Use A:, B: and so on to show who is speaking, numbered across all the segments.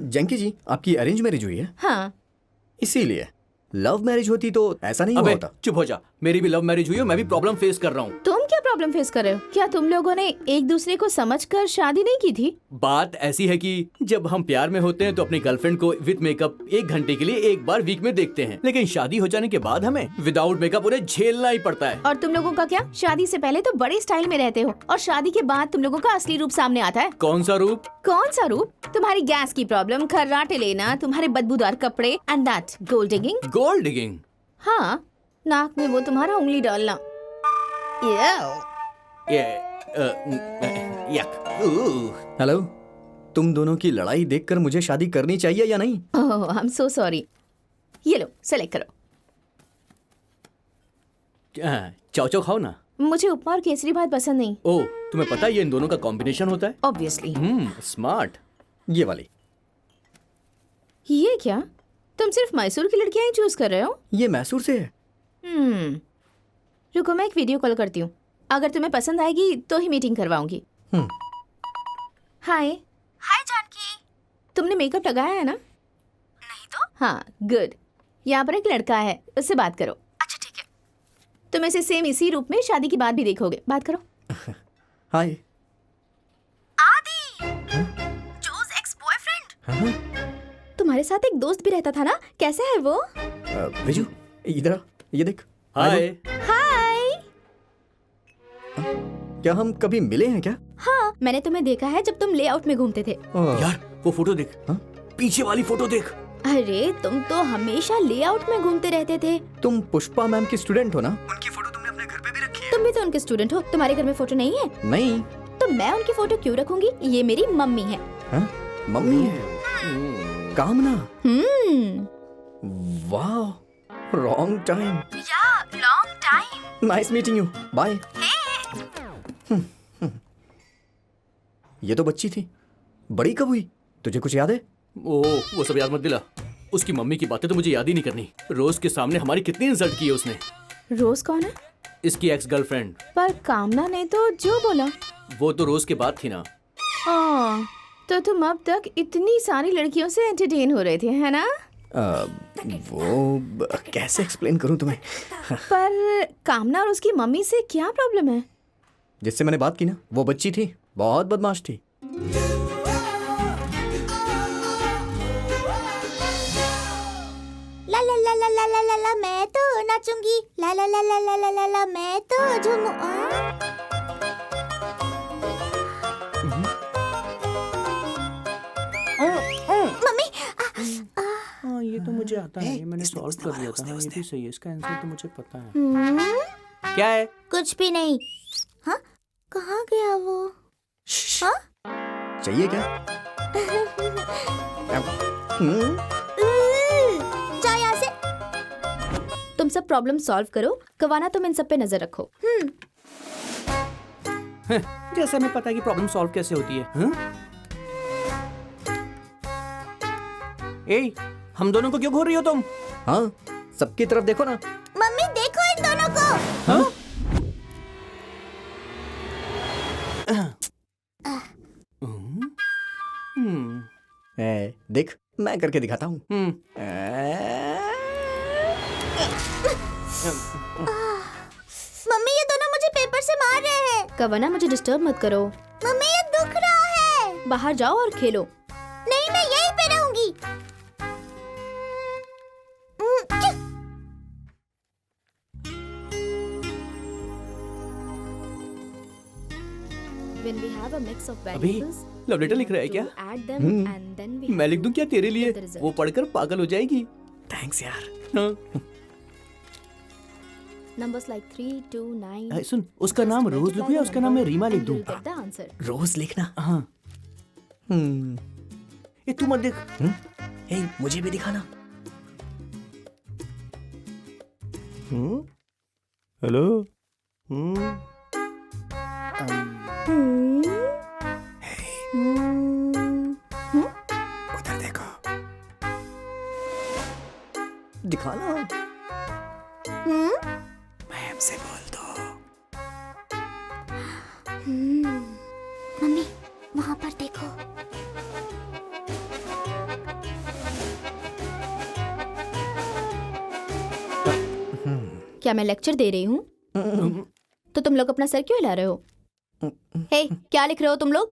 A: जैंकी जी, आपकी arrange marriage हुई है?
B: हाँ।
A: इसीलिए। लव मैरिज होती तो ऐसा नहीं हुआ होता।
C: चुप हो जा, मेरी भी लव मैरिज हुई है, मैं भी प्रॉब्लम फेस कर रहा हूँ।
B: तुम क्या प्रॉब्लम फेस कर रहे हो? क्या तुम लोगों ने एक दूसरे को समझकर शादी नहीं की थी?
C: बात ऐसी है कि जब हम प्यार में होते हैं तो अपनी गर्लफ्रेंड को विद मेकअप 1 घंटे के लिए एक बार वीक में देखते हैं, लेकिन शादी हो जाने के बाद हमें विदाउट मेकअप उन्हें झेलना ही पड़ता है।
B: और तुम लोगों का क्या? शादी से पहले तो बड़े स्टाइल में रहते हो और शादी के बाद तुम लोगों का असली रूप सामने आता है।
C: कौन सा रूप?
B: कौन सा रूप? तुम्हारी गैस की प्रॉब्लम, खर्राटे लेना, तुम्हारे बदबूदार कपड़े and that gold digging.
C: Gold digging?
B: हाँ, नाक में वो तुम्हारा उंगली डालना।
A: हेलो, तुम दोनों की लड़ाई देखकर मुझे शादी करनी चाहिए या नहीं?
B: ओह, आई एम सो सॉरी। ये लो, सेलेक्ट करो।
C: चाव चाव खाओ ना।
B: मुझे उपमा और केसरी भात पसंद नहीं।
C: ओह, तुम्हें पता है ये इन दोनों का कॉम्बिनेशन होता है?
B: ऑब्वियसली।
C: स्मार्ट।
A: ये वाली।
B: ये क्या? तुम सिर्फ मैसूर की लड़कियां ही चूज कर रहे हो?
A: ये मैसूर से है।
B: रुको, मैं एक वीडियो कॉल करती हूँ। अगर तुम्हें पसंद आएगी तो ही मीटिंग करवाऊंगी। हाय।
D: हाय जानकी।
B: तुमने मेकअप लगाया है ना?
D: नहीं तो?
B: हाँ, गुड। यहाँ पर एक लड़का है, उससे बात करो।
D: अच्छा ठीक है।
B: तुम इसे सेम इसी रूप में शादी के बाद भी देखोगे। बात करो।
A: हाय।
D: आदि। जोस एक्स बॉयफ्रेंड।
B: तुम्हारे साथ एक दोस्त भी रहता था ना? कैसा है वो?
A: विजू, इधर आ, ये देख।
C: हाय।
B: हाय।
A: क्या हम कभी मिले हैं क्या?
B: हाँ, मैंने तुम्हें देखा है जब तुम लेआउट में घूमते थे।
C: यार वो फोटो देख। पीछे वाली फोटो देख।
B: अरे तुम तो हमेशा लेआउट में घूमते रहते थे।
A: तुम पुष्पा मैम की स्टूडेंट हो ना?
D: उनकी फोटो तुमने अपने घर पे भी रखी है?
B: तुम भी तो उनके स्टूडेंट हो। तुम्हारे घर में फोटो नहीं है?
A: नहीं।
B: तो मैं उनकी फोटो क्यों रखूंगी? ये मेरी मम्मी है।
A: मम्मी है? कामना? वाह, रॉन्ग टाइम।
D: या long time.
A: Nice meeting you, bye. ये तो बच्ची थी, बड़ी कब हुई? तुझे कुछ याद है?
C: ओह, वो सब याद मत दिला। उसकी मम्मी की बातें तो मुझे याद ही नहीं करनी। रोज के सामने हमारी कितनी इंसल्ट की है उसने।
B: रोज कौन है?
C: इसकी एक्स गर्लफ्रेंड।
B: पर कामना ने तो जो बोला।
C: वो तो रोज के बाद थी ना।
B: तो तुम अब तक इतनी सारी लड़कियों से एंटरटेन हो रहे थे, है ना?
A: वो कैसे एक्सप्लेन करूं तुम्हें?
B: पर कामना और उसकी मम्मी से क्या प्रॉब्लम है?
A: जिससे मैंने बात की ना, वो बच्ची थी, बहुत बदमाश थी।
D: ला ला ला ला ला ला ला ला मैं तो नाचूंगी। ला ला ला ला ला ला ला ला मैं तो झूमू। मम्मी।
C: ये तो मुझे आता है, ये मैंने सॉल्व कर दिया था। ये भी सही है, इसका आंसर तो मुझे पता है। क्या है?
D: कुछ भी नहीं। हाँ, कहाँ गया वो? हाँ?
A: चाहिए क्या?
D: जा यहाँ से।
B: तुम सब प्रॉब्लम सॉल्व करो। कवाना, तुम इन सब पे नजर रखो।
C: जैसे हमें पता है कि प्रॉब्लम सॉल्व कैसे होती है। ए, हम दोनों को क्यों घूर रही हो तुम?
A: हाँ, सबकी तरफ देखो ना।
D: मम्मी देखो इन दोनों को।
C: हाँ?
A: देख, मैं करके दिखाता हूँ।
D: मम्मी ये दोनों मुझे पेपर से मार रहे हैं।
B: कवाना, मुझे डिस्टर्ब मत करो।
D: मम्मी ये दुख रहा है।
B: बाहर जाओ और खेलो।
D: नहीं, मैं यहीं पे रहूंगी।
B: When we have a mix of
C: अभी
B: variables,
C: लव लेटर लिख रहा है क्या?
B: add them and then we
C: मैं लिख दूं क्या तेरे लिए?
B: the result.
C: वो पढ़कर पागल हो जाएगी।
A: थैंक्स यार।
C: हाँ।
B: Numbers like 3, 2, 9.
C: अरे सुन, उसका नाम रोज लिखूं या उसका नाम मैं रीमा लिख दूं?
B: You'll get the answer.
A: रोज लिखना।
C: हाँ। ये तू मत देख।
A: हे, मुझे भी दिखाना।
C: हेलो।
A: उधर देखो। दिखाना। मैम से बोल दो।
D: मम्मी वहाँ पर देखो।
E: क्या मैं लेक्चर दे रही हूँ? तो तुम लोग अपना सर क्यों हिला रहे हो? हे, क्या लिख रहे हो तुम लोग?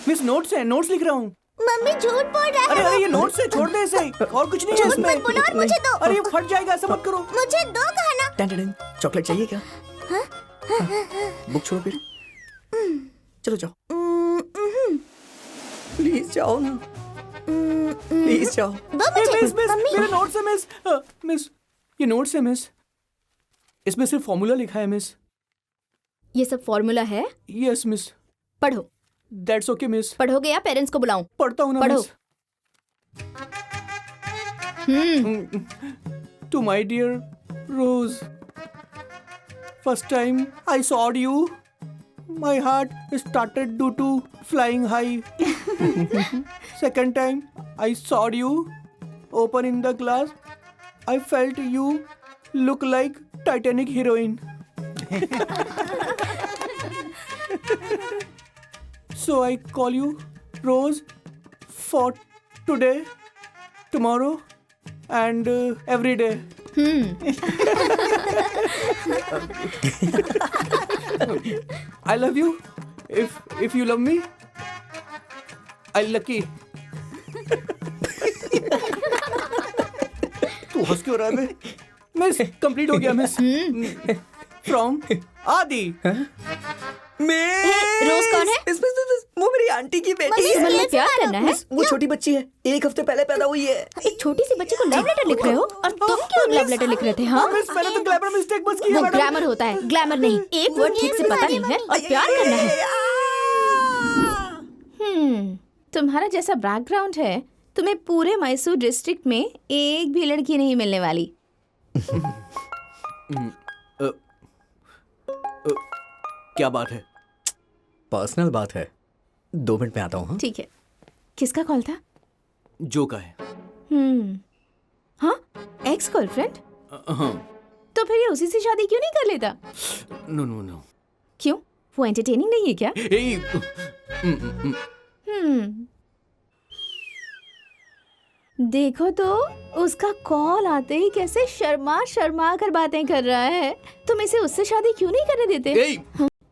C: मिस नोट्स है, नोट्स लिख रहा हूँ।
D: मम्मी झूठ बोल रहा
C: अरे
D: है।
C: अरे ये नोट्स है, छोड़ दे इसे, और कुछ नहीं है
D: झूठ
C: इसमें।
D: मत बोलो और मुझे दो।
C: अरे ये फट जाएगा, ऐसा मत करो।
D: मुझे दो कहना।
A: टन चॉकलेट चाहिए क्या? बुक छोड़ो फिर, चलो जाओ, प्लीज जाओ ना, प्लीज जाओ।
D: दो
C: ए,
D: मुझे।
C: मिस मिस
D: मम्मी
C: मेरे नोट्स है मिस। मिस ये नोट्स है मिस, इसमें सिर्फ फॉर्मूला लिखा है मिस।
E: ये सब फॉर्मूला है?
C: Yes miss.
E: पढ़ो।
C: That's okay miss.
E: पढ़ोगे या पेरेंट्स को बुलाऊं?
C: पढ़ता हूँ ना
E: पढ़ो।
C: Miss. To my dear Rose, first time I saw you, my heart started to flying high. Second time I saw you open in the glass, I felt you look like Titanic heroine. So I call you Rose for today, tomorrow, and every day. I love you. If you love me, I lucky. तू हंस क्यों रहा है बे? Miss complete हो गया miss. From आदि।
E: रोज कौन है?
A: वो मेरी आंटी की बेटी
E: इस
A: है।
E: मन में प्यार करना है?
A: वो छोटी बच्ची है, 1 हफ्ते पहले पैदा हुई है।
E: एक छोटी सी बच्ची को लव लेटर लिख रहे हो? और तुम क्यों लव लेटर लिख रहे थे? हाँ,
C: मिस मैंने तो ग्लैमर मिस्टेक बस की है
E: वो
C: मैडम।
E: ग्रामर होता है, ग्लैमर नहीं। एक वर्ड ठीक से पता नहीं है और प्यार करना है।
B: तुम्हारा जैसा बैकग्राउंड है, तुम्हें पूरे मैसूर डिस्ट्रिक्ट में एक भी लड़की नहीं मिलने वाली।
C: क्या बात है?
A: पर्सनल बात है, 2 मिनट में आता हूँ। हाँ?
B: ठीक है, किसका कॉल था?
C: जो का है।
B: हाँ, एक्स गर्लफ्रेंड?
C: हाँ।
B: तो फिर ये उसी से शादी क्यों नहीं कर लेता?
C: No no no.
B: क्यों, वो एंटरटेनिंग नहीं है क्या? देखो तो उसका कॉल आते ही कैसे शर्मा शर्मा कर बातें कर रहा है। तुम इसे उससे शादी क्यों नहीं करने देते?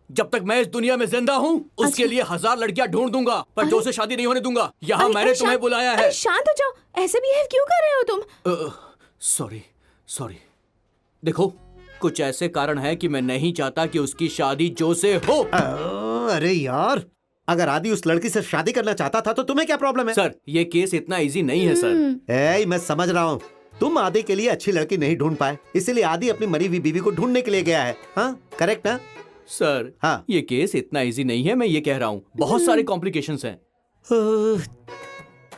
C: जब तक मैं इस दुनिया में जिंदा हूँ उसके लिए 1000 लड़कियां ढूंढ दूंगा, पर जो से शादी नहीं होने दूंगा। यहाँ
B: अरे,
C: मैंने
B: अरे,
C: तुम्हें
B: शांत-
C: बुलाया है।
B: अरे शांत हो जाओ, ऐसे बिहेव क्यों कर रहे हो तुम?
C: Sorry sorry. देखो कुछ ऐसे कारण है कि मैं नहीं चाहता कि उसकी शादी जो से हो।
F: अरे यार, अगर आदि उस लड़की से शादी करना चाहता था तो तुम्हें क्या प्रॉब्लम है?
C: सर ये केस इतना इजी नहीं है सर।
F: ए, मैं समझ रहा हूँ, तुम आदि के लिए अच्छी लड़की नहीं ढूंढ पाए, इसीलिए आदि अपनी मरी हुई बीवी को ढूंढने के लिए गया है। हाँ करेक्ट ना?
C: सर
F: हाँ।
C: ये केस इतना इजी नहीं है, मैं ये कह रहा हूँ। बहुत सारे कॉम्प्लिकेशंस हैं।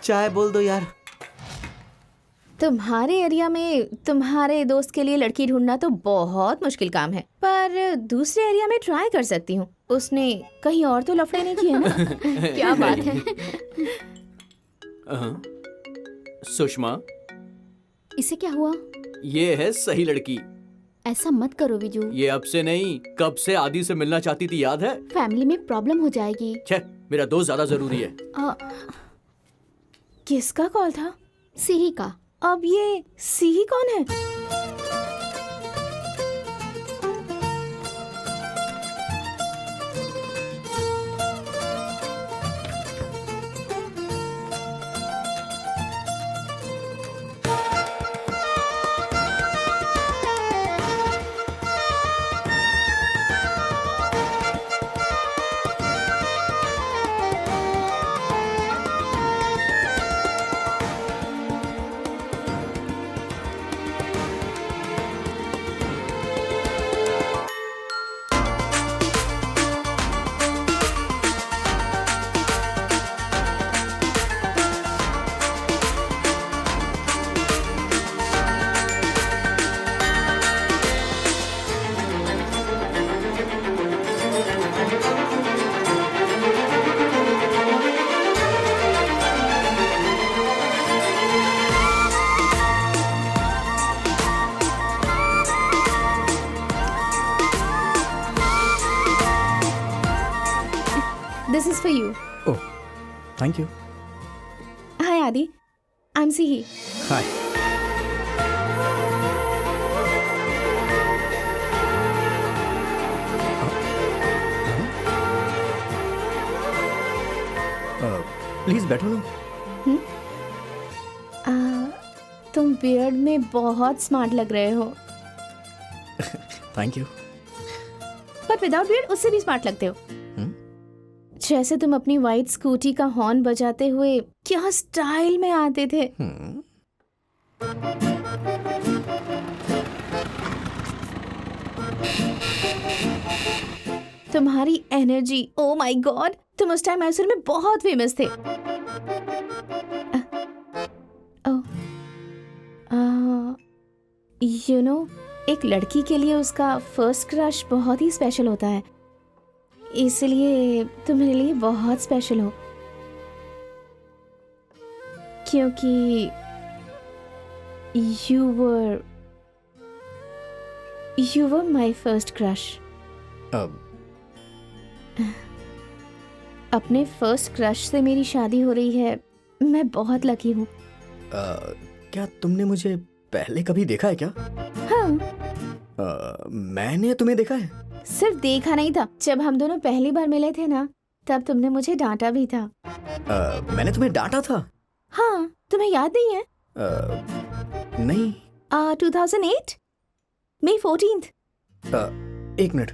F: चाय बोल दो यार।
B: तुम्हारे एरिया में तुम्हारे दोस्त के लिए लड़की ढूंढना तो बहुत मुश्किल काम है, पर दूसरे एरिया में ट्राई कर सकती हूँ। उसने कहीं और तो लफड़े नहीं किए ना? क्या बात है।
C: सुषमा,
E: इसे क्या हुआ?
C: ये है सही लड़की।
E: ऐसा मत करो विजू,
C: ये अब से नहीं, कब से आदि से मिलना चाहती थी, याद है?
E: फैमिली में प्रॉब्लम हो जाएगी।
C: छे, मेरा दोस्त ज्यादा जरूरी है।
B: किसका कॉल था?
E: सिही का।
B: अब ये सीही कौन है? This is for you.
A: Oh, thank you.
B: Hi Adi, I'm Sihi.
A: Hi. Please बैठो ना।
B: तुम बियर्ड में बहुत स्मार्ट लग रहे हो,
A: thank you.
B: But without beard उससे भी स्मार्ट लगते हो। जैसे तुम अपनी वाइट स्कूटी का हॉर्न बजाते हुए क्या स्टाइल में आते थे। तुम्हारी एनर्जी, ओ माय गॉड, तुम उस टाइम मैसूर में बहुत फेमस थे। यू नो, एक लड़की के लिए उसका फर्स्ट क्रश बहुत ही स्पेशल होता है, इसलिए तुम मेरे लिए बहुत स्पेशल हो, क्योंकि you were my first crush।
A: अब
B: अपने फर्स्ट क्रश से मेरी शादी हो रही है, मैं बहुत लकी हूँ।
A: क्या तुमने मुझे पहले कभी देखा है क्या?
B: हाँ,
A: मैंने तुम्हें देखा है?
B: सिर्फ देखा नहीं था, जब हम दोनों पहली बार मिले थे ना, तब तुमने मुझे डांटा भी था।
A: मैंने तुम्हें डांटा था?
B: हाँ, तुम्हें याद नहीं है?
A: नहीं।
B: 2008 May 14th।
A: एक मिनट,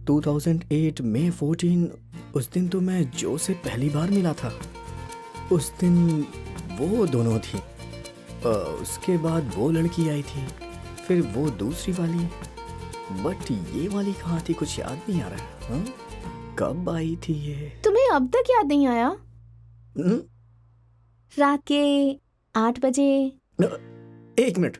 A: 2008 May 14, उस दिन तो मैं जो से पहली बार मिला था। उस दिन वो दोनों थी, उसके बाद वो लड़की आई थी, फिर वो दूसरी वाली, बट ये वाली कहाँ थी कुछ याद नहीं आ रहा है। हाँ? कब आई थी ये?
B: तुम्हें अब तक याद नहीं आया? रात के 8 बजे।
A: एक मिनट,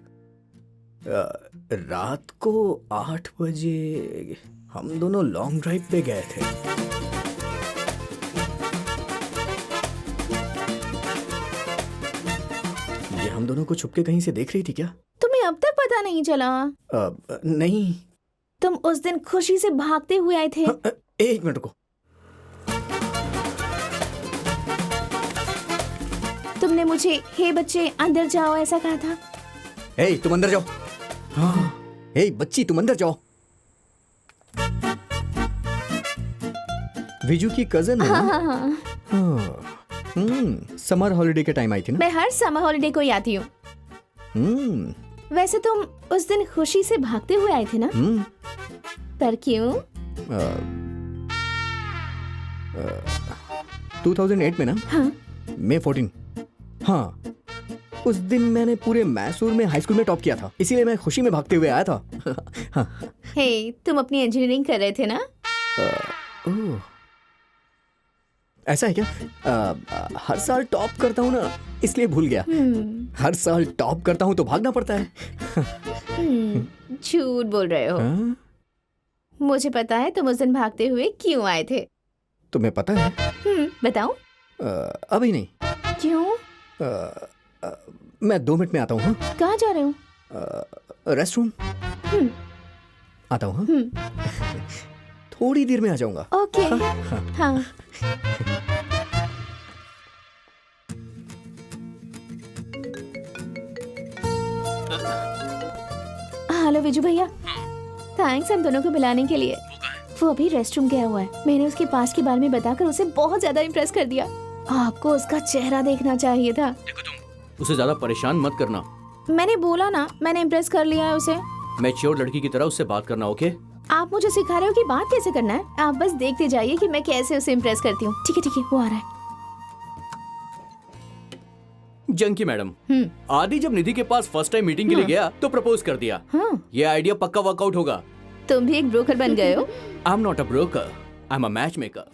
A: रात को 8 बजे हम दोनों लॉन्ग ड्राइव पे गए थे। ये हम दोनों को छुपके कहीं से देख रही थी क्या?
B: तुम्हें अब तक पता नहीं चला?
A: नहीं।
B: तुम उस दिन खुशी से भागते हुए आए थे।
A: एक मिनट को,
B: तुमने मुझे हे बच्चे अंदर जाओ ऐसा कहा था।
A: हे तुम अंदर जाओ। हाँ, हे बच्ची तुम अंदर जाओ। विजू की कजन है ना?
B: हाँ।
A: समर हॉलिडे के टाइम आई थी ना?
B: मैं हर समर हॉलिडे को ही आती हूँ। वैसे तुम उस दिन खुशी से भागते हुए आए थे ना? पर क्यों?
A: 2008 में ना?
B: हाँ।
A: May 14। हाँ, उस दिन मैंने पूरे मैसूर में हाई स्कूल में टॉप किया था, इसीलिए मैं खुशी में भागते हुए आया था। हाँ।
B: हे, तुम अपनी इंजीनियरिंग कर रहे थे ना?
A: ओह, ऐसा है क्या? हर साल टॉप करता हूँ ना, इसलिए भूल गया। हर साल टॉप करता हूँ तो भागना पड़ता है।
B: झूठ बोल रहे हो।
A: हाँ?
B: मुझे पता है तुम उस दिन भागते हुए क्यों आए थे।
A: तुम्हें पता है?
B: बताओ।
A: अभी नहीं।
B: क्यों?
A: मैं 2 मिनट में आता हूँ। हाँ?
B: कहाँ जा रहे हो?
A: रेस्ट रूम आता हूँ। हाँ? थोड़ी देर में आ जाऊंगा।
B: ओके। हाँ। हेलो विजू भैया, थैंक्स हम दोनों को मिलाने के लिए। वो अभी रेस्ट रूम गया हुआ है। मैंने उसके पास के बारे में बताकर उसे बहुत ज्यादा इम्प्रेस कर दिया। आपको उसका चेहरा देखना चाहिए था।
C: देखो तुम उसे ज्यादा परेशान मत करना।
B: मैंने बोला ना, मैंने इम्प्रेस कर लिया है उसे।
C: मैच्योर लड़की की तरह उससे बात करना, ओके?
B: आप मुझे सिखा रहे हो कि बात कैसे करना है? आप बस देखते जाइए कि मैं कैसे उसे इम्प्रेस करती हूँ। ठीक है, वो आ रहा है।
C: जंकी मैडम, आदि जब निधि के पास फर्स्ट टाइम मीटिंग के लिए गया तो प्रपोज कर दिया। ये आइडिया पक्का वर्कआउट होगा।
B: तुम भी एक ब्रोकर बन गए हो।
C: I am not a broker, I am a match maker.